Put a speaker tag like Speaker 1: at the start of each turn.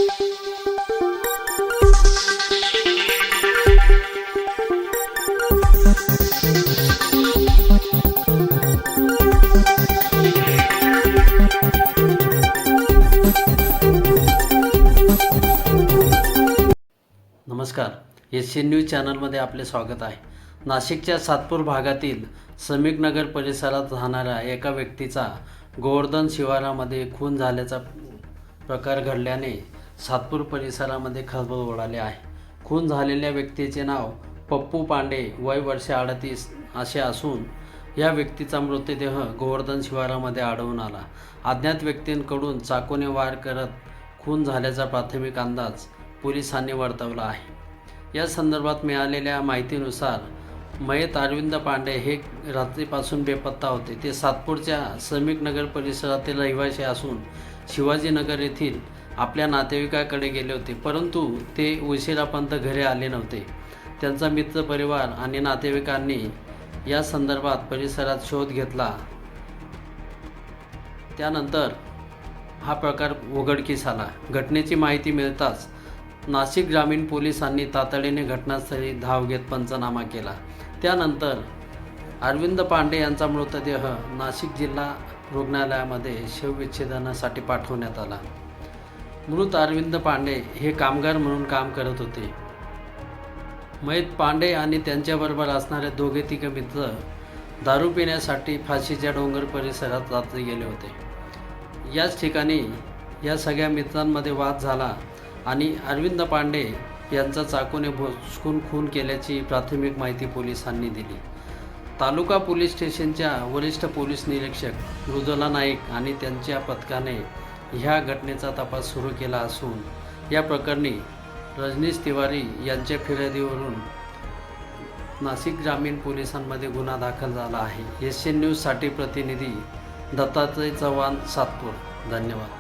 Speaker 1: नमस्कार, SN news चॅनलमध्ये आपले स्वागत आहे। नाशिकच्या सातपूर भागातील समीक नगर परिसरात राहणाऱ्या एका व्यक्तीचा गोवर्धन शिवारामध्ये खून झाल्याचा प्रकार घडल्याने सातपूर परिसरामध्ये खळबळ उडाली आहे। खून झालेल्या व्यक्तीचे नाव पप्पू पांडे, वय वर्ष 38 असे असून या व्यक्तीचा मृतदेह गोवर्धन शिवारामध्ये आढळून आला। अज्ञात व्यक्तींकडून चाकूने वार करत खून झाल्याचा प्राथमिक अंदाज पोलिसांनी वर्तवला आहे। या संदर्भात मिळालेल्या माहितीनुसार मयत अरविंद पांडे हे रात्रीपासून बेपत्ता होते। ते सातपूरच्या समीक नगर परिसरातील रहिवासी असून शिवाजीनगर येथील आपल्या नातेवाईकाकडे गेले होते, परंतु ते उशिरापर्यंत घरी आले नव्हते। त्यांचा मित्र परिवार आणि नातेवाईकांनी या संदर्भात परिसरात शोध घेतला। त्यानंतर हा प्रकार उघडकीस आला। घटनेची माहिती मिळताच नाशिक ग्रामीण पोलिसांनी तातडीने घटनास्थळी धाव घेत पंचनामा केला। त्यानंतर अरविंद पांडे यांचा मृतदेह नाशिक जिल्हा रुग्णालयामध्ये शवविच्छेदनासाठी पाठवण्यात आला। मृत अरविंद पांडे हे कामगार म्हणून काम करत होते। मयत पांडे आणि त्यांच्याबरोबर असणारे दोघे तिघे मित्र दारू पिण्यासाठी फाशीच्या डोंगर परिसरात रात्री गेले होते। याच ठिकाणी या सगळ्या मित्रांमध्ये वाद झाला आणि अरविंद पांडे यांचा चाकूने भोसकून खून केल्याची प्राथमिक माहिती पोलिसांनी दिली। तालुका पोलीस स्टेशनच्या वरिष्ठ पोलीस निरीक्षक मृदुला नाईक आणि त्यांच्या पथकाने ह्या घटनेचा तपास सुरू केला असून या प्रकरणी रजनीश तिवारी यांच्या फिर्यादीवरून नाशिक ग्रामीण पोलिसांमध्ये गुन्हा दाखल झाला आहे। SN न्यूजसाठी प्रतिनिधी दत्तात्रय चव्हाण, सातपूर। धन्यवाद।